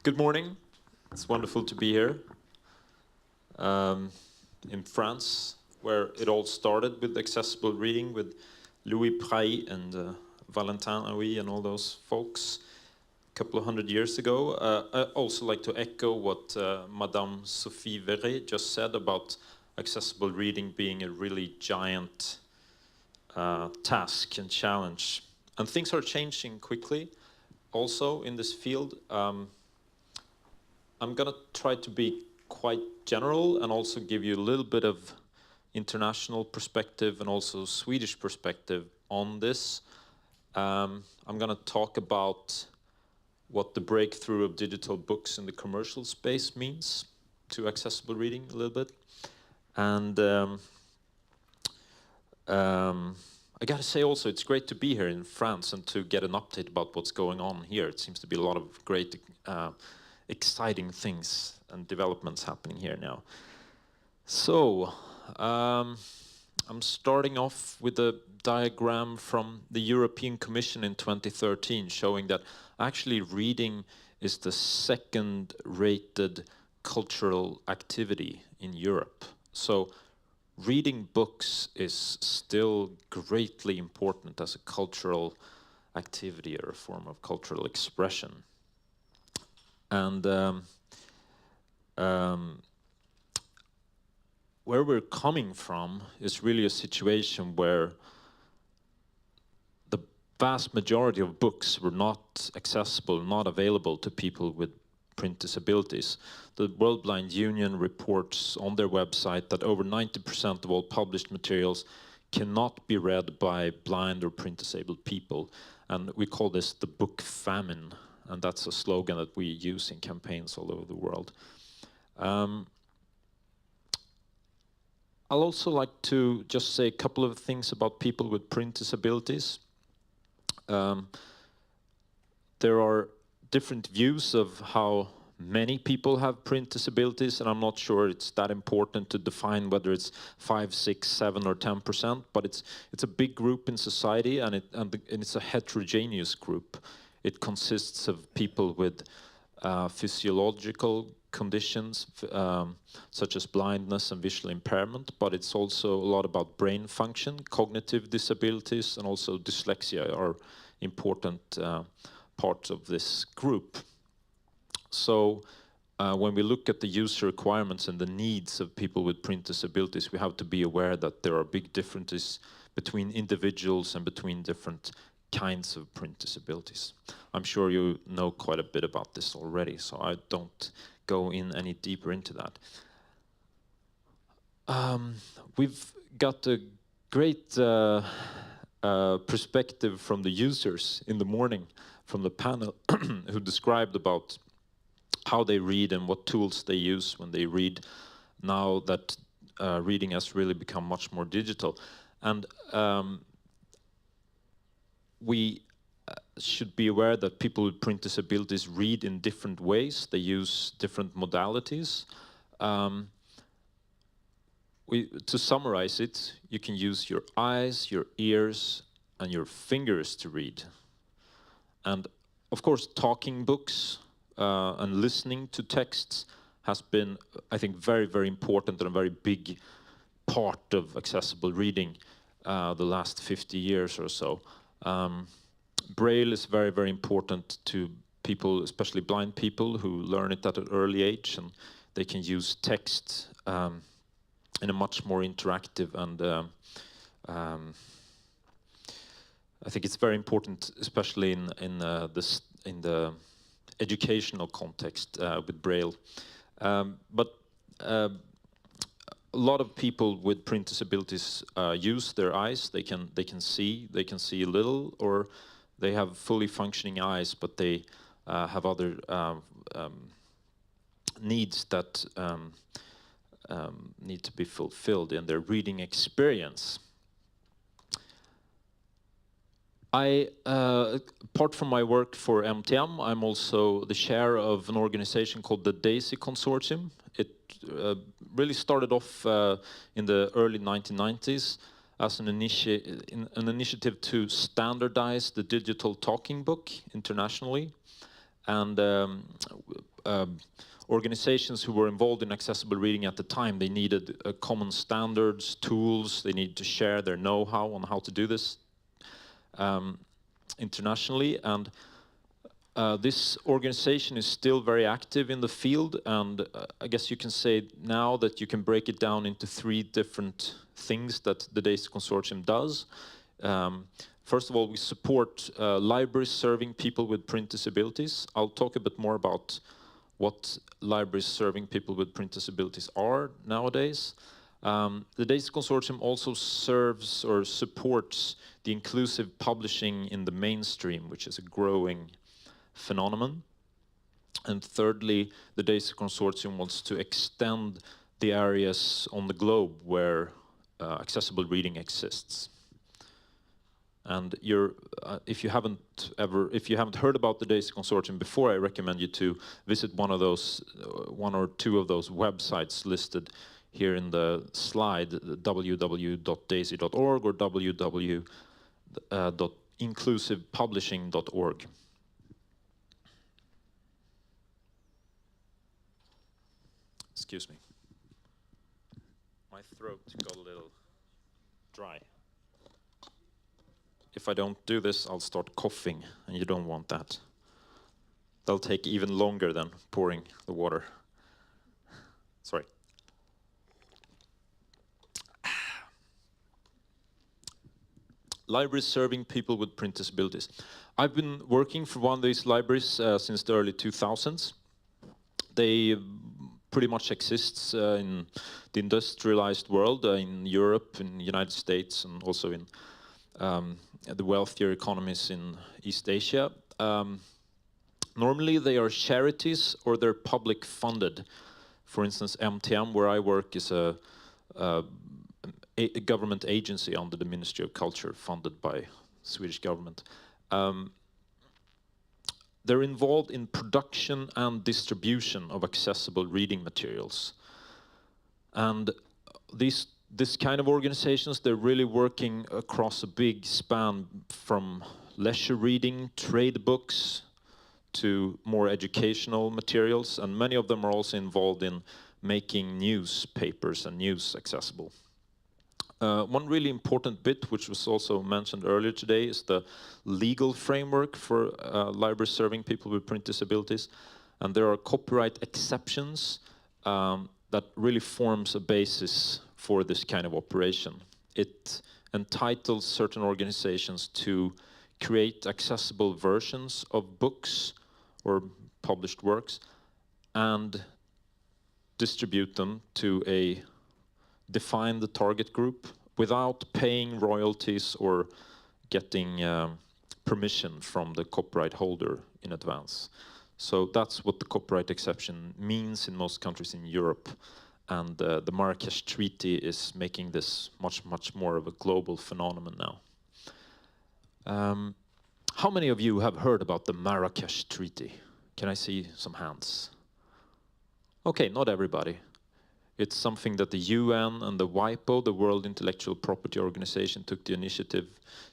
Good morning. It's wonderful to be here in France, where it all started with accessible reading with Louis Braille and Valentin Houy and all those folks a couple of hundred years ago. I also like to echo what Madame Sophie Verret just said about accessible reading being a really giant task and challenge. And things are changing quickly also in this field. I'm going to try to be quite general and also give you a little bit of international perspective and also Swedish perspective on this. I'm going to talk about what the breakthrough of digital books in the commercial space means to accessible reading a little bit. And I got to say also, it's great to be here in France and to get an update about what's going on here. It seems to be a lot of great exciting things and developments happening here now. So, I'm starting off with a diagram from the European Commission in 2013 showing that actually reading is the second-rated cultural activity in Europe. So, reading books is still greatly important as a cultural activity or a form of cultural expression. And where we're coming from is really a situation where the vast majority of books were not accessible, not available to people with print disabilities. The World Blind Union reports on their website that over 90% of all published materials cannot be read by blind or print disabled people. And we call this the book famine. And that's a slogan that we use in campaigns all over the world. I'll also like to just say a couple of things about people with print disabilities. There are different views of how many people have print disabilities, and I'm not sure it's that important to define whether it's 5, 6, 7, or 10%, but it's a big group in society, and it's a heterogeneous group. It consists of people with physiological conditions, such as blindness and visual impairment, but it's also a lot about brain function, cognitive disabilities, and also dyslexia are important parts of this group. So when we look at the user requirements and the needs of people with print disabilities, we have to be aware that there are big differences between individuals and between different kinds of print disabilities. I'm sure you know quite a bit about this already, so I don't go in any deeper into that. We've got a great perspective from the users in the morning from the panel who described about how they read and what tools they use when they read now that reading has really become much more digital. And we should be aware that people with print disabilities read in different ways. They use different modalities. To summarize it, you can use your eyes, your ears, and your fingers to read. And of course, talking books and listening to texts has been, I think, very, very important and a very big part of accessible reading the last 50 years or so. Braille is very, very important to people, especially blind people, who learn it at an early age, and they can use text in a much more interactive and I think it's very important, especially in the educational context with Braille. But a lot of people with print disabilities use their eyes. They can see a little, or they have fully functioning eyes, but they have other needs that need to be fulfilled in their reading experience. Apart from my work for MTM, I'm also the chair of an organization called the DAISY Consortium. It really started off in the early 1990s as an initiative to standardize the digital talking book internationally. And organizations who were involved in accessible reading at the time, they needed common standards, tools, they needed to share their know-how on how to do this internationally. And this organization is still very active in the field, and I guess you can say now that you can break it down into 3 different things that the DAISY Consortium does. First of all, we support libraries serving people with print disabilities. I'll talk a bit more about what libraries serving people with print disabilities are nowadays. The DAISY Consortium also serves or supports the inclusive publishing in the mainstream, which is a growing phenomenon. And thirdly, the DAISY Consortium wants to extend the areas on the globe where accessible reading exists. And if you haven't heard about the DAISY Consortium before, I recommend you to visit one or two of those websites listed here in the slide, www.daisy.org or www.inclusivepublishing.org. Excuse me. My throat got a little dry. If I don't do this, I'll start coughing, and you don't want that. That'll take even longer than pouring the water. Sorry. Libraries serving people with print disabilities. I've been working for one of these libraries since the early 2000s. They pretty much exists in the industrialized world, in Europe, in the United States, and also in the wealthier economies in East Asia. Normally they are charities or they're public funded. For instance, MTM, where I work, is a government agency under the Ministry of Culture, funded by Swedish government. They're involved in production and distribution of accessible reading materials. And this kind of organizations, they're really working across a big span from leisure reading, trade books, to more educational materials, and many of them are also involved in making newspapers and news accessible. One really important bit, which was also mentioned earlier today, is the legal framework for libraries serving people with print disabilities. And there are copyright exceptions that really forms a basis for this kind of operation. It entitles certain organizations to create accessible versions of books or published works and distribute them to a define the target group without paying royalties or getting permission from the copyright holder in advance. So that's what the copyright exception means in most countries in Europe. And the Marrakesh Treaty is making this much, much more of a global phenomenon now. How many of you have heard about the Marrakesh Treaty? Can I see some hands? Okay, not everybody. It's something that the UN and the WIPO, the World Intellectual Property Organization, took the initiative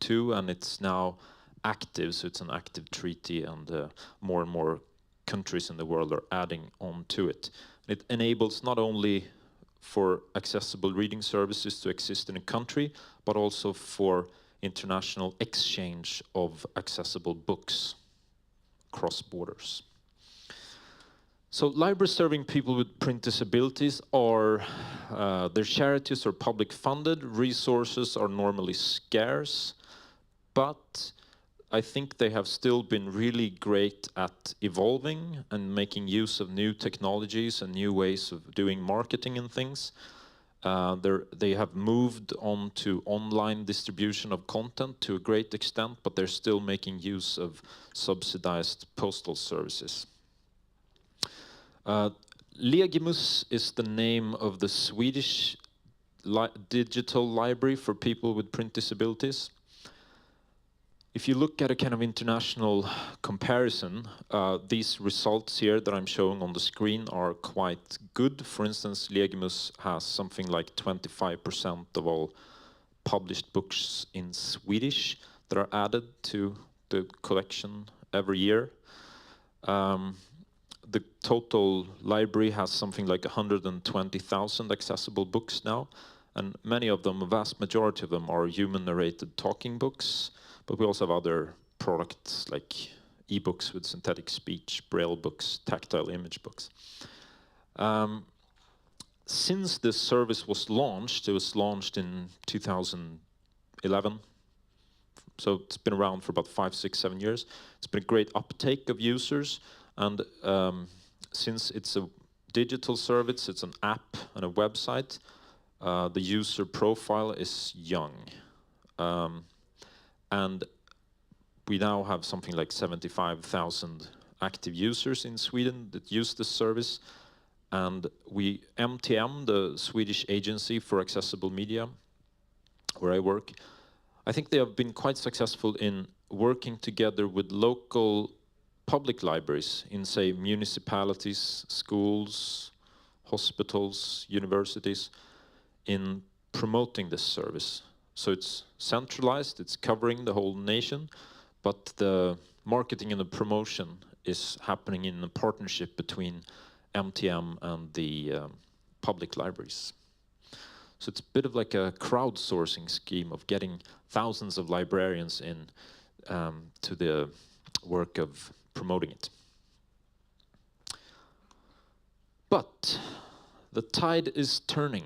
to, and it's now active, so it's an active treaty, and more and more countries in the world are adding on to it. It enables not only for accessible reading services to exist in a country, but also for international exchange of accessible books across borders. So libraries serving people with print disabilities are, they're charities or public funded. Resources are normally scarce, but I think they have still been really great at evolving and making use of new technologies and new ways of doing marketing and things. They have moved on to online distribution of content to a great extent, but they're still making use of subsidized postal services. Legimus is the name of the Swedish digital library for people with print disabilities. If you look at a kind of international comparison, these results here that I'm showing on the screen are quite good. For instance, Legimus has something like 25% of all published books in Swedish that are added to the collection every year. the total library has something like 120,000 accessible books now, and many of them, a vast majority of them, are human-narrated talking books, but we also have other products like e-books with synthetic speech, braille books, tactile image books. Since this service was launched, it was launched in 2011, so it's been around for about 5, 6, 7 years. It's been a great uptake of users, and since it's a digital service, it's an app and a website, the user profile is young. And we now have something like 75,000 active users in Sweden that use this service. And MTM, the Swedish agency for accessible media, where I work, I think they have been quite successful in working together with local public libraries in, say, municipalities, schools, hospitals, universities, in promoting this service. So it's centralized, it's covering the whole nation, but the marketing and the promotion is happening in a partnership between MTM and the public libraries. So it's a bit of like a crowdsourcing scheme of getting thousands of librarians in to the work of promoting it. But the tide is turning.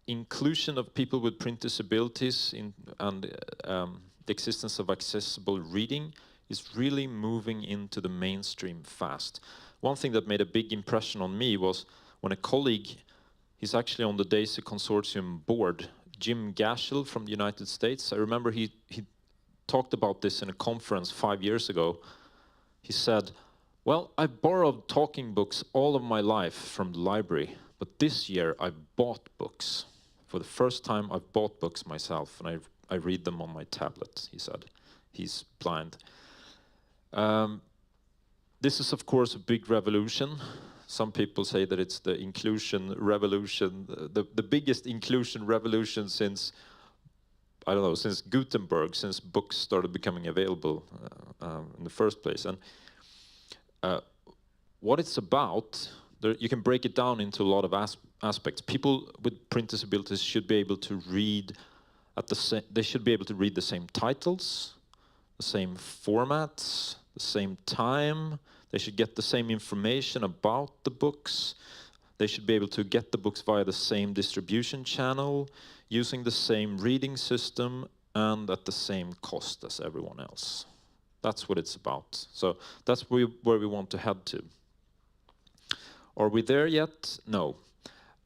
Inclusion of people with print disabilities and the existence of accessible reading is really moving into the mainstream fast. One thing that made a big impression on me was when a colleague, he's actually on the DAISY Consortium board, Jim Gashel from the United States. I remember he talked about this in a conference 5 years ago. He said, well, I've borrowed talking books all of my life from the library, but this year I've bought books. For the first time, I've bought books myself, and I read them on my tablet, he said. He's blind. This is, of course, a big revolution. Some people say that it's the inclusion revolution, the biggest inclusion revolution since, I don't know, since Gutenberg, since books started becoming available in the first place. And what it's about, you can break it down into a lot of aspects. People with print disabilities should be able to read they should be able to read the same titles, the same formats, the same time. They should get the same information about the books. They should be able to get the books via the same distribution channel, using the same reading system, and at the same cost as everyone else. That's what it's about. So that's where we want to head to. Are we there yet? No.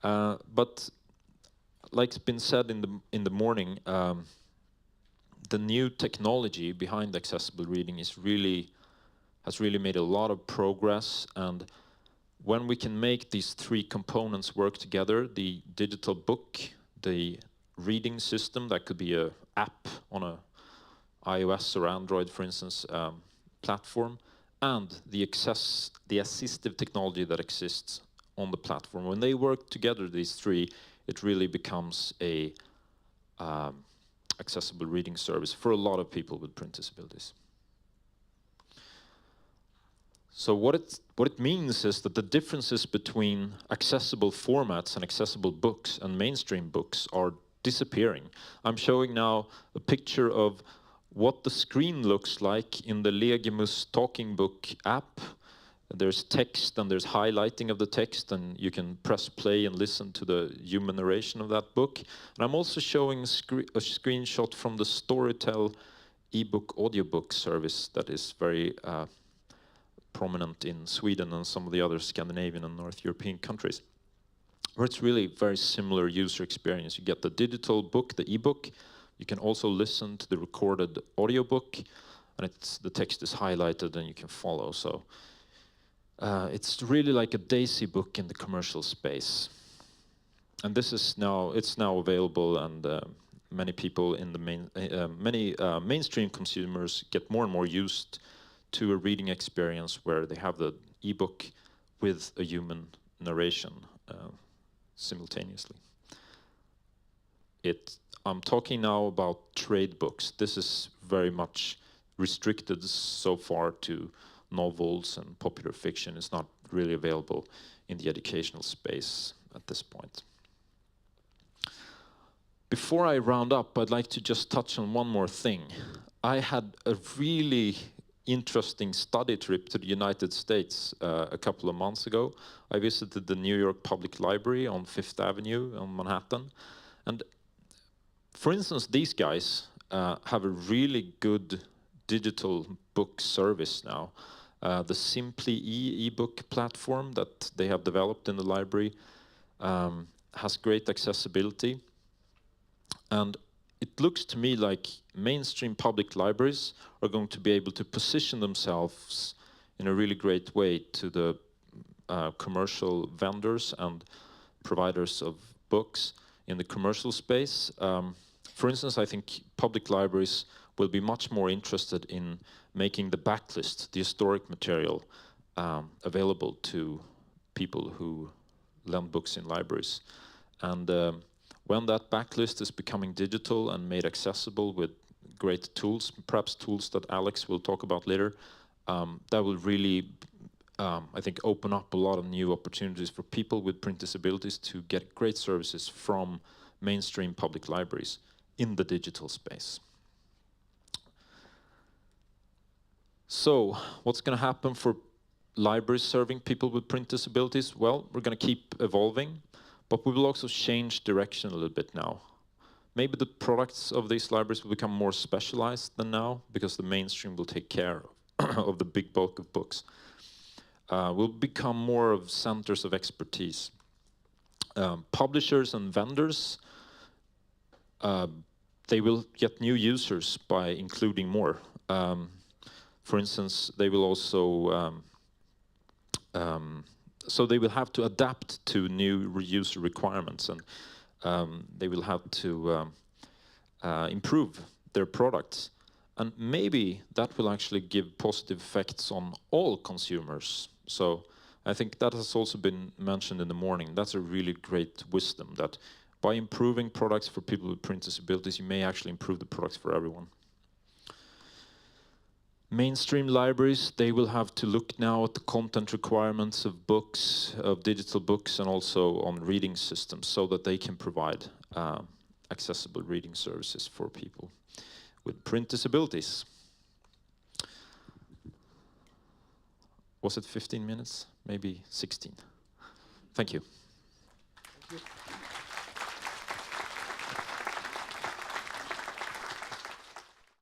But like it's been said in the morning, the new technology behind accessible reading has really made a lot of progress. And when we can make these three components work together, the digital book, the reading system, that could be an app on a iOS or Android, for instance, platform, and the assistive technology that exists on the platform. When they work together, these three, it really becomes a accessible reading service for a lot of people with print disabilities. So what it means is that the differences between accessible formats and accessible books and mainstream books are disappearing. I'm showing now a picture of what the screen looks like in the Legimus talking book app. There's text and there's highlighting of the text, and you can press play and listen to the human narration of that book. And I'm also showing a screenshot from the Storytel ebook audiobook service that is very prominent in Sweden and some of the other Scandinavian and North European countries, where it's really very similar user experience. You get the digital book, the ebook. You can also listen to the recorded audiobook, and the text is highlighted and you can follow. So it's really like a DAISY book in the commercial space. And this is now available, and many people in the mainstream consumers get more and more used to a reading experience where they have the ebook with a human narration simultaneously. I'm talking now about trade books. This is very much restricted so far to novels and popular fiction. It's not really available in the educational space at this point. Before I round up, I'd like to just touch on one more thing. I had a really interesting study trip to the United States a couple of months ago. I visited the New York Public Library on Fifth Avenue on Manhattan. And for instance, these guys have a really good digital book service now. The Simply e-book platform that they have developed in the library has great accessibility. And it looks to me like mainstream public libraries are going to be able to position themselves in a really great way to the commercial vendors and providers of books in the commercial space. For instance, I think public libraries will be much more interested in making the backlist, the historic material, available to people who lend books in libraries. And when that backlist is becoming digital and made accessible with great tools, perhaps tools that Alex will talk about later, that will really, I think, open up a lot of new opportunities for people with print disabilities to get great services from mainstream public libraries in the digital space. So, what's going to happen for libraries serving people with print disabilities? Well, we're going to keep evolving, but we will also change direction a little bit now. Maybe the products of these libraries will become more specialized than now, because the mainstream will take care of the big bulk of books. Will become more of centers of expertise. Publishers and vendors, they will get new users by including more. For instance, they will also, so they will have to adapt to new user requirements, and they will have to improve their products. And maybe that will actually give positive effects on all consumers. So I think that has also been mentioned in the morning. That's a really great wisdom, that by improving products for people with print disabilities, you may actually improve the products for everyone. Mainstream libraries, they will have to look now at the content requirements of books, of digital books, and also on reading systems, so that they can provide accessible reading services for people with print disabilities. Was it 15 minutes? Maybe 16. Thank you. Thank you.